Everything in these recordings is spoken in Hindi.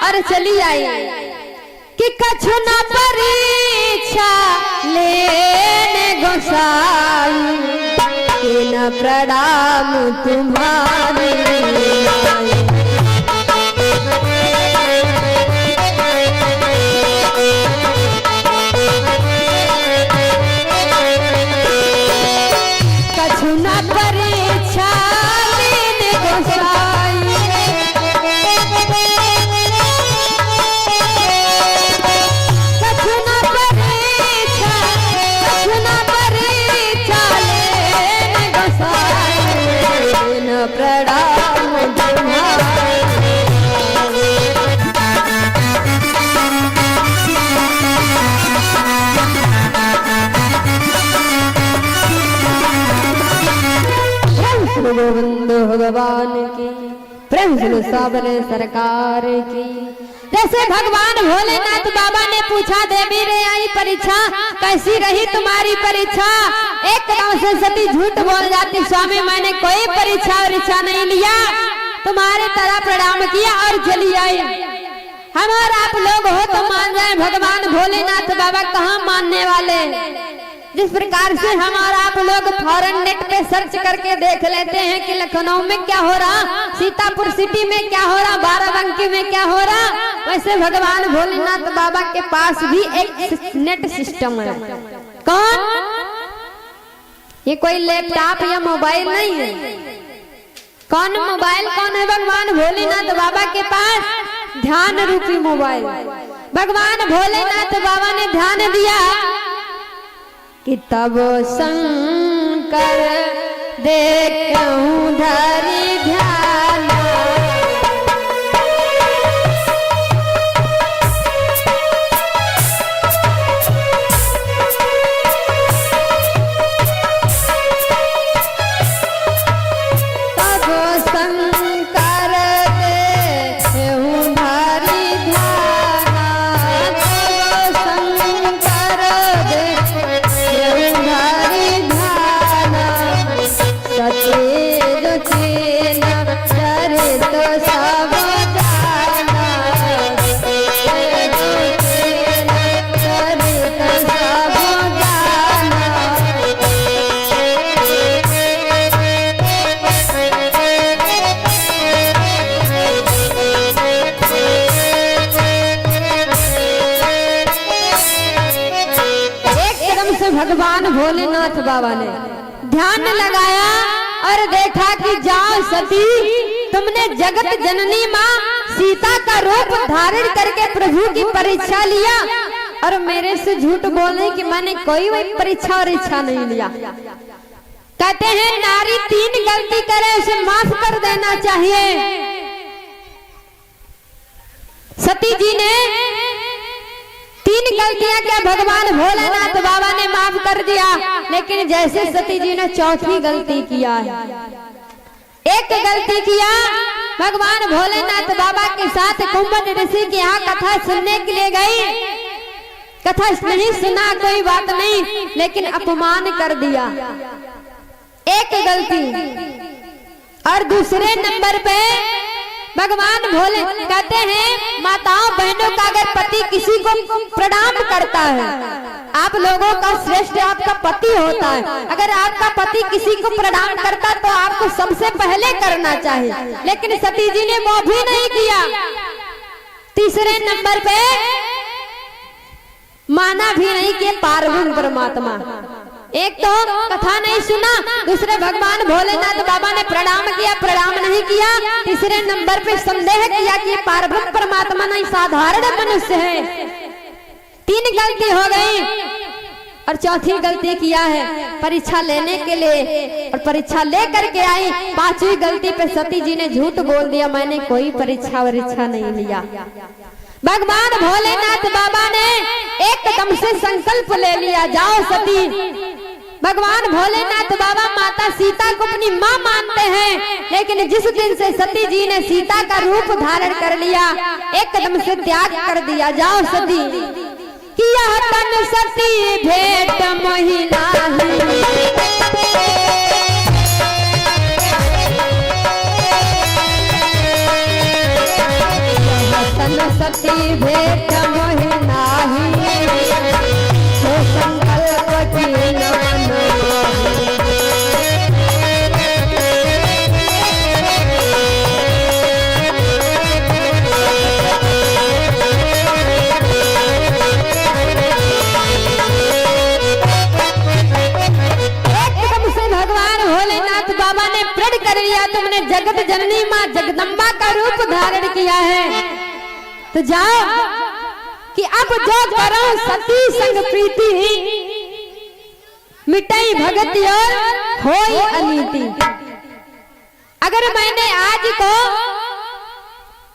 और चली आई कि कछु न परीक्षा लेने गोसाई कि न प्रणाम तुम्हारे कछु न परीक्षा लेने गोसाई कछु न परीक्षा लेने गोसाई न प्रणाम तुम्हारे गोविंद भगवान की प्रेम सुनो सावरे सरकार की। जैसे भगवान भोलेनाथ बाबा ने पूछा देवी रे आई परीक्षा कैसी रही तुम्हारी परीक्षा। एकदम से सती झूठ बोल जाती स्वामी मैंने कोई परीक्षा नहीं लिया तुम्हारे तरह प्रणाम किया और चली आई। हम और आप लोग हो तो मान जाए भगवान भोलेनाथ बाबा कहाँ मानने वाले। जिस प्रकार से हम और आप लोग फॉरेन नेट पे सर्च करके देख लेते हैं कि लखनऊ में क्या हो रहा, सीतापुर सिटी में क्या हो रहा, बाराबंकी में क्या हो रहा, वैसे भगवान भोलेनाथ बाबा के पास भी एक नेट सिस्टम है। कौन? ये कोई लैपटॉप या मोबाइल नहीं है। कौन मोबाइल कौन है? भगवान भोलेनाथ बाबा के पास ध्यान रूपी मोबाइल। भगवान भोलेनाथ बाबा ने ध्यान दिया कि तब शंकर देखूं धरि ध्यान तब शंकर देखूं धरि ध्यान तब शंकर भगवान भोलेनाथ बाबा ने ध्यान लगाया और देखा कि जाओ सती तुमने जगत जननी माँ सीता का रूप धारण करके प्रभु की परीक्षा लिया और मेरे से झूठ बोलने कि मैंने कोई वही परीक्षा और इच्छा नहीं लिया। कहते हैं नारी 3 गलती करे उसे माफ कर देना चाहिए। सती जी ने 3 गलतियां क्या भगवान भोलेनाथ बाबा ने माफ कर दिया, लेकिन जैसे सती जी ने 4थी गलती किया है। एक गलती किया भगवान भोलेनाथ बाबा के साथ कुंभन ऋषि के यहाँ कथा सुनने के लिए गई। कथा नहीं सुना कोई बात नहीं, लेकिन अपमान कर दिया, एक गलती। और दूसरे नंबर पे भगवान भोले कहते हैं माताओं बहनों का अगर पति किसी को प्रणाम करता है, आप लोगों का श्रेष्ठ आपका पति होता है, अगर आपका पति किसी को प्रणाम करता तो आपको सबसे पहले करना चाहिए, लेकिन सती जी ने वो भी नहीं किया। तीसरे नंबर पे माना भी नहीं कि पार्वती परमात्मा। एक तो कथा नहीं सुना, दूसरे भगवान भोलेनाथ बाबा ने प्रणाम किया, प्रणाम नहीं किया, तीसरे नंबर पे संदेह किया कि पार्वती परमात्मा नहीं साधारण मनुष्य है। 3 गलती हो गई और 4थी गलती किया है परीक्षा लेने के लिए, और परीक्षा लेकर के आई। 5वीं गलती पे सती जी ने झूठ बोल दिया, मैंने कोई परीक्षा नहीं लिया। भगवान भोलेनाथ बाबा ने एकदम से संकल्प ले लिया, जाओ सती। भगवान भोलेनाथ बाबा माता सीता को अपनी माँ मानते हैं, लेकिन जिस दिन से सती जी ने सीता का रूप धारण कर लिया, एकदम से त्याग कर दिया, जाओ सती। कि यह तन सती भेंट महिला कैलन सती भेट मोहि नाही, हो संकल्प कीन मन माही। कर लिया तुमने जगत जननी माँ जगदम्बा का रूप धारण किया है, तो जाओ कि अब जो करो सती संग प्रीति, मिटाई भगति और होई अनीति। अगर मैंने आज को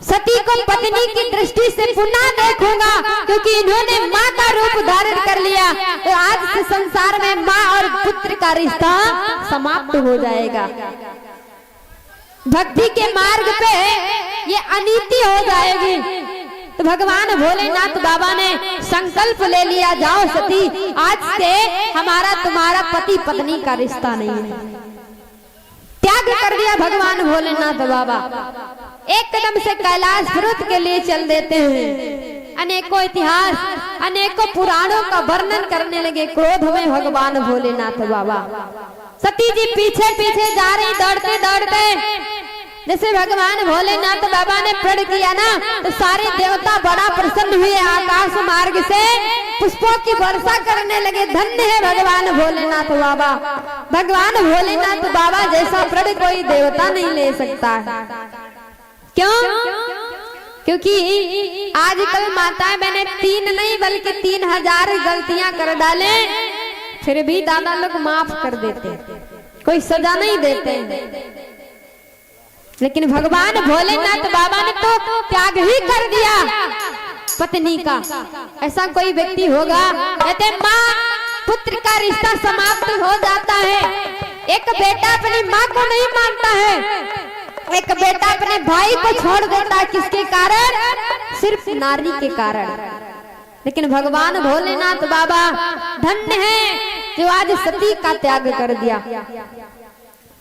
सती को पत्नी की दृष्टि से पुनः देखूंगा, क्योंकि इन्होंने माँ का रूप धारण कर लिया, तो आज से संसार में माँ और पुत्र का रिश्ता समाप्त हो जाएगा। भक्ति के मार्ग पे ये अनीति हो जाएगी। तो भगवान भोलेनाथ बाबा ने संकल्प ले लिया, जाओ सती आज से हमारा तुम्हारा पति पत्नी का रिश्ता नहीं है। त्याग कर दिया भगवान भोलेनाथ बाबा, एक कदम से कैलाश पर्वत के लिए चल देते हैं। अनेकों इतिहास अनेकों पुराणों का वर्णन करने लगे क्रोध में भगवान भोलेनाथ बाबा। सती जी पीछे पीछे जा रही दौड़ते दौड़ते, जैसे भगवान भोलेनाथ बाबा ने प्रण किया ना, तो सारे देवता बड़ा प्रसन्न हुए, आकाश मार्ग से पुष्पों की वर्षा करने लगे। धन्य है भगवान भोलेनाथ बाबा। भगवान भोलेनाथ बाबा जैसा प्रण कोई देवता नहीं ले सकता है। क्यों? क्योंकि आजकल माताएं बहने 3 नहीं बल्कि 3000 गलतियां कर डाले, फिर भी दादा लोग माफ कर देते, कोई सजा नहीं देते। लेकिन भगवान भोलेनाथ बाबा ने तो त्याग ही कर दिया पत्नी का। ऐसा कोई व्यक्ति होगा, कहते माँ पुत्र का रिश्ता समाप्त हो जाता है। एक बेटा अपनी माँ को नहीं मानता है, एक बेटा अपने भाई को छोड़ देता है, किसके कारण? सिर्फ नारी के कारण। लेकिन भगवान भोलेनाथ बाबा धन्य है जो आज सती का त्याग कर दिया।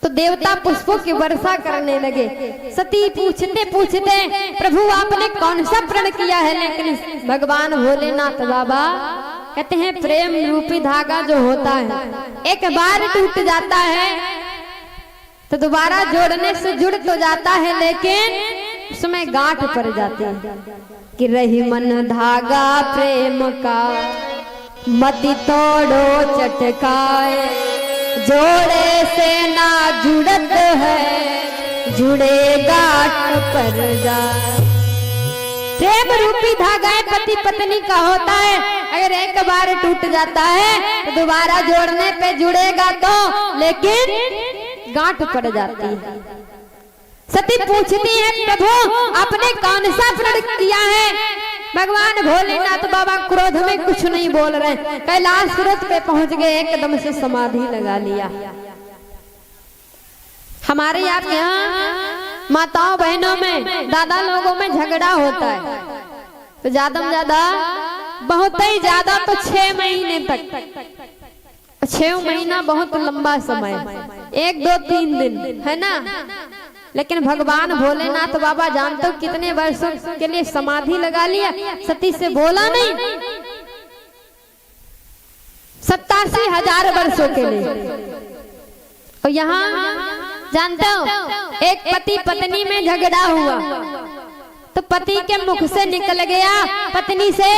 तो देवता पुष्पों की वर्षा करने लगे। सती पूछते पूछते प्रभु आपने कौन सा प्रण किया है? लेकिन भगवान भोलेनाथ बाबा कहते हैं प्रेम रूपी धागा जो होता है एक बार टूट जाता है तो दोबारा जोड़ने से जुड़ तो जाता है, लेकिन उसमें गांठ पड़ जाती है कि रही मन धागा प्रेम का मति तोड़ो चटकाए, जोड़े से ना जुड़त है जुड़े गांठ पर जाए। प्रेम रूपी धागा पति पत्नी का होता है, अगर एक बार टूट जाता है तो दोबारा जोड़ने पे जुड़ेगा तो, लेकिन गांठ पड़ जाती है। सती पूछती है प्रभु आपने कौन सा प्रण किया है? भगवान भोलेनाथ बाबा क्रोध में कुछ नहीं बोल रहे, कैलाश पर्वत पे पहुंच गए, एकदम से समाधि लगा लिया। हमारे यहाँ माताओं बहनों में दादा लोगों में झगड़ा होता है तो ज्यादा में ज्यादा बहुत ही ज्यादा तो 6 महीने तक। 6 महीना बहुत लंबा समय, 1 2 3 दिन है ना। लेकिन भगवान भोलेनाथ बाबा जानते हो कितने वर्षों के लिए समाधि लगा लिया। सती से बोला नहीं, 87,000 वर्षों के लिए। और यहाँ जानते हो एक पति पत्नी में झगड़ा हुआ तो पति के मुख से निकल गया पत्नी से,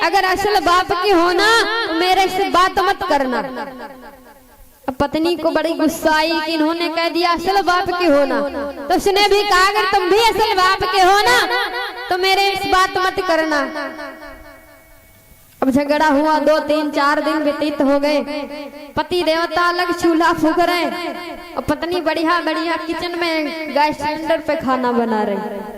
अगर असल बाप की होना तो मेरे से बात मत करना। अब पत्नी को बड़ी गुस्सा आई कि इन्होंने कह दिया असल बाप के होना, तो उसने भी कहा अगर तुम भी असल बाप के हो ना तो मेरे इस बात मत करना। अब झगड़ा हुआ, 2 3 4 दिन व्यतीत हो गए। पति देवता अलग चूल्हा फूंक रहे और पत्नी बढ़िया बढ़िया किचन में गैस सिलेंडर पे खाना बना रही।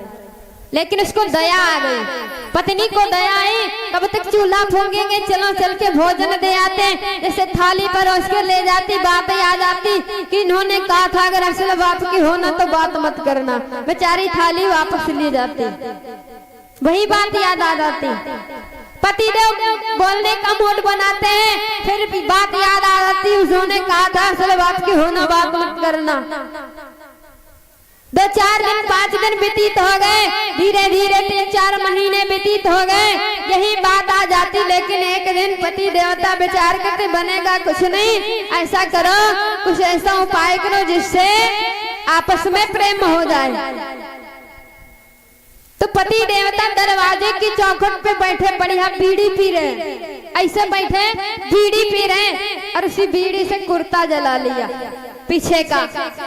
लेकिन उसको दया आ गई, पत्नी को दया आई, कब तक चूल्हा फूंकेंगे, चलो चल के भोजन दे आते। जैसे थाली पर उसके ले जाती, बातें आ जाती कि इन्होंने कहा था अगर असल बाप की होना तो बात मत करना। बेचारी थाली वापस ले जाती, वही बात याद आ जाती। पति देव बोलने का मूड बनाते हैं, फिर भी बात याद आ जाती उन्होंने कहा था असल बाप की होना बात मत करना। 2 4 दिन 5 दिन व्यतीत हो गए, धीरे धीरे 3 4 महीने व्यतीत हो गए, यही बात आ जाती। लेकिन एक दिन पति देवता विचार करते बनेगा कुछ नहीं, ऐसा करो कुछ ऐसा उपाय करो जिससे आपस में प्रेम हो जाए। तो पति देवता दरवाजे की चौखट पे बैठे बढ़िया बीड़ी पी रहे, ऐसे बैठे बीड़ी पी रहे और उसी बीड़ी से कुर्ता जला लिया पीछे का,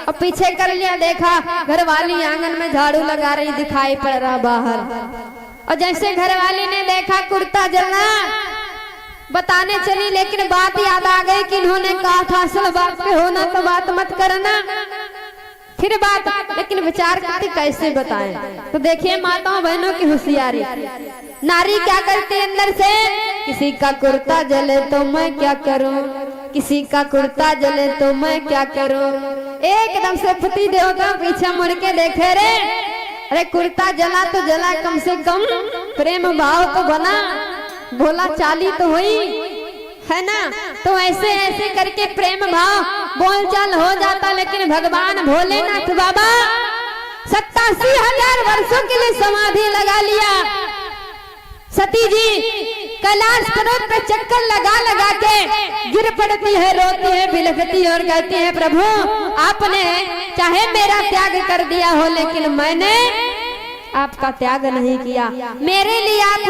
और पीछे कर लिया। देखा घरवाली आंगन में झाड़ू लगा रही, दिखाई पड़ रहा बाहर। और जैसे घरवाली ने देखा कुर्ता जलना, बताने चली, लेकिन बात याद आ गई कि इन्होंने कहा था असल बात पे होना तो बात मत करना। फिर बात, लेकिन विचार करती कैसे बताएं। तो देखिए माताओं बहनों की होशियारी, नारी क्या करती है अंदर से, किसी का कुर्ता जले तो मैं क्या करूं, किसी का कुर्ता जले तो मैं क्या करूं। एकदम से पति देवता पीछे मुड़ के देखे रे, अरे कुर्ता जला तो जला, कम से कम प्रेम भाव तो बना, बोला चाली तो हुई है ना। तो ऐसे ऐसे करके प्रेम भाव बोलचाल हो जाता। लेकिन भगवान भोलेनाथ बाबा 87,000 वर्षों के लिए समाधि लगा लिया। सती जी कैलाश पर्वत पे चक्कर लगा लगा के गिर पड़ती है, रोती है, बिलखती और कहती है प्रभु आपने चाहे मेरा त्याग कर दिया हो, लेकिन मैंने आपका त्याग नहीं किया। मेरे लिए आप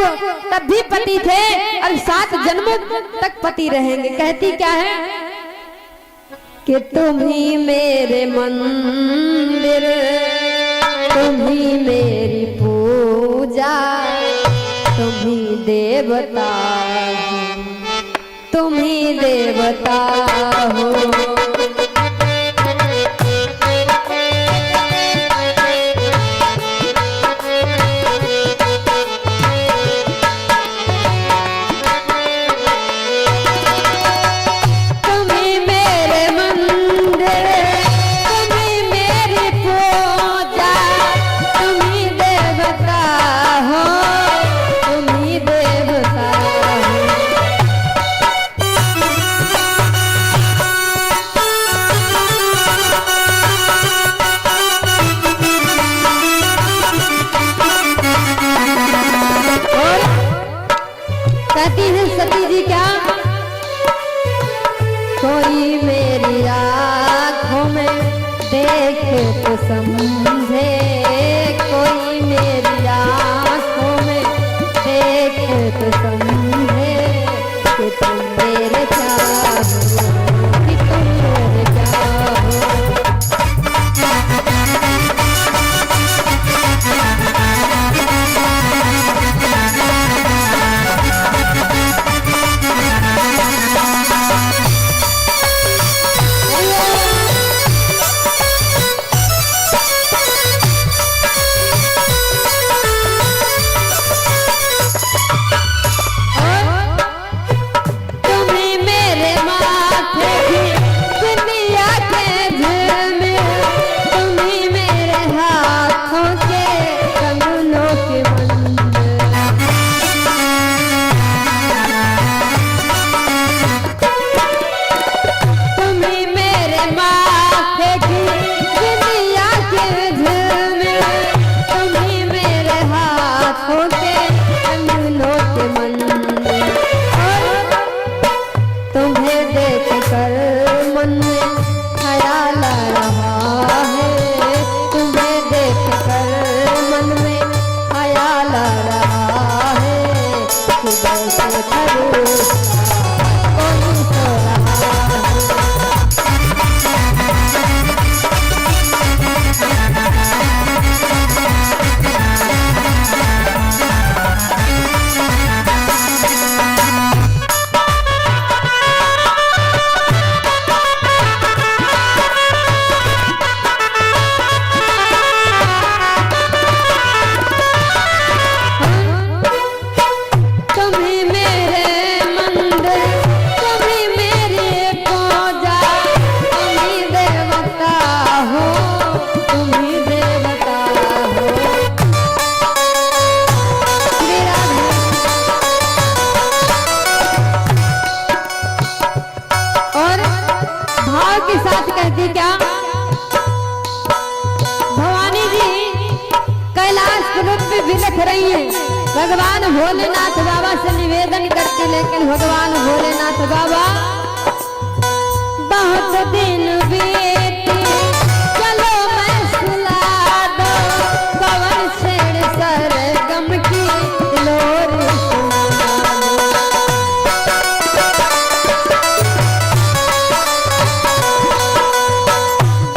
तब भी पति थे और 7 जन्मों तक पति रहेंगे। कहती क्या है कि तुम ही मेरे मंदिर, तुम ही मेरी पूजा, तुम ही देवता, तुम ही देवता हो। कहती है सती जी क्या, कोई मेरी आँखों में देख तो समझे, कोई मेरी आँखों में देख तो समझे कि तुम मेरे चाहो, कि तुम मेरे चाहो। कहती क्या, भवानी जी कैलाश पर्वत पे बिलख रही है, भगवान भोलेनाथ बाबा से निवेदन करती, लेकिन भगवान भोलेनाथ बाबा बहुत दिन बीते चलो मैं सुला दो, पवन छेड़ सरगम की लोर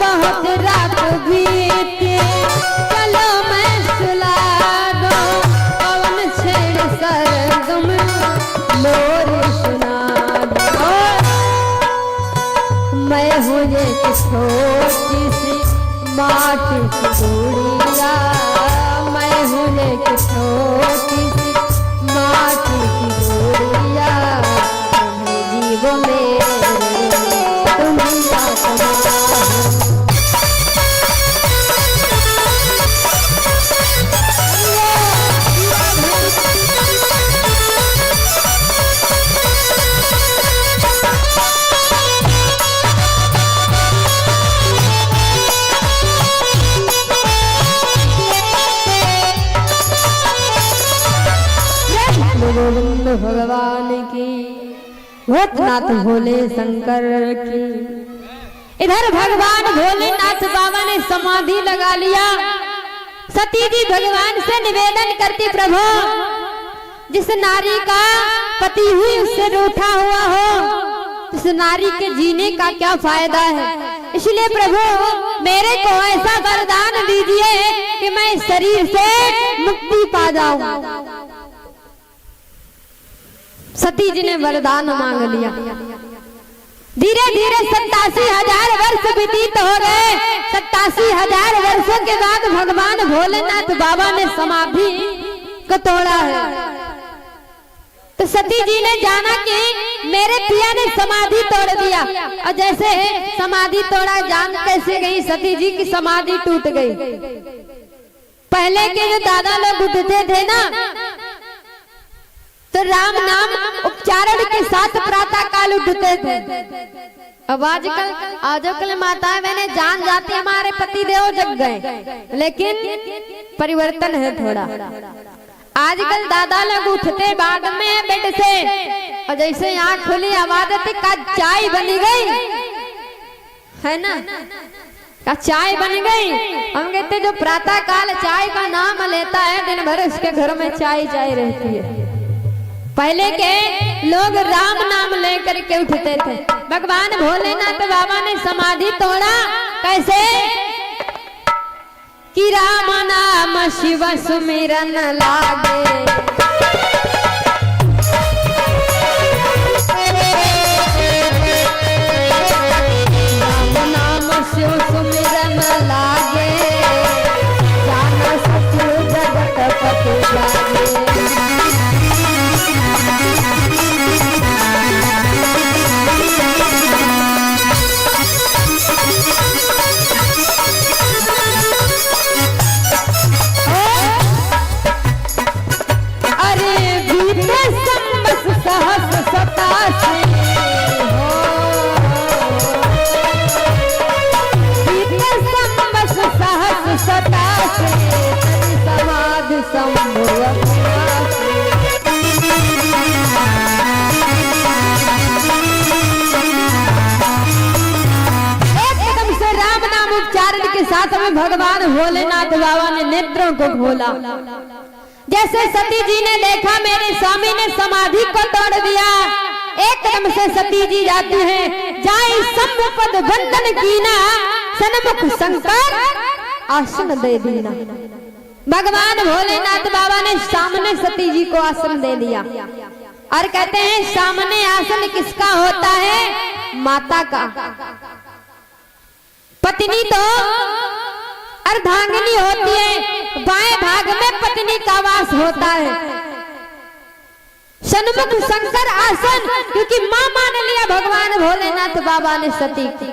बहुत रात बीते चलो मैं सुला दो, पवन छेड़ सरगम लोर सुना दो। मैं हूँ एक छोटी सी माटी की गुड़िया, मैं हूँ एक छोटी सी माटी की गुड़िया, तुम्हें जीवो मेरे तुम्हें आत्मा गोविंद भगवान की, भूतनाथ भोले शंकर की। इधर भगवान भोलेनाथ बाबा ने समाधि लगा लिया। सती जी भगवान से निवेदन करती, प्रभु जिस नारी का पति हुई उससे रूठा हुआ हो, उस नारी के जीने का क्या फायदा है, इसलिए प्रभु मेरे को ऐसा वरदान दीजिए कि मैं इस शरीर से मुक्ति पा जाऊं। सती जी ने वरदान मांग लिया। धीरे धीरे 87,000 वर्ष व्यतीत हो गए। 87,000 वर्षों के बाद भगवान भोलेनाथ बाबा ने समाधि को तोड़ा है। तो सती जी ने जाना कि मेरे पिया ने समाधि तोड़ दिया, और जैसे समाधि तोड़ा जान कैसे गई सती जी की समाधि टूट गई। पहले के जो दादा लोग उठते थे ना, तो राम नाम उच्चारण के साथ प्रातः काल उठते थे। अब आजकल माताएं बहनें जान जाती हमारे पति देव जग गए, लेकिन परिवर्तन है थोड़ा। आजकल दादा लोग उठते बाद में बेड से, और जैसे आँख खुली आवाज आती का चाय बनी गई है ना, का चाय बन गई। हम कहते जो प्रातः काल चाय का नाम लेता है दिन भर उसके घर में चाय चाय रहती है। पहले के लोग राम नाम लेकर के उठते थे। भगवान भोलेनाथ बाबा ने समाधि तोड़ा कैसे कि राम नाम शिव सुमिरन लागे, राम नाम शिव सुमिरन लागे, जाना सत्य जगत पति जागे। भगवान भोलेनाथ बाबा ने नेत्रों को खोला। जैसे सती जी ने देखा मेरे स्वामी ने समाधि को तोड़ दिया, एकदम से सती जी जाती है, जाई सम्मुपद बंधन कीना, सन्मुख शंकर आसन दे दीना। भगवान भोलेनाथ बाबा ने सामने सती जी को आसन दे दिया, और कहते हैं सामने आसन किसका होता है? माता का। पत्नी तो अर्धांगिनी होती है, बाएं भाग में पत्नी का वास होता है। सन्मुख शंकर आसन, क्योंकि मां मान लिया भगवान भोलेनाथ बाबा ने सती की।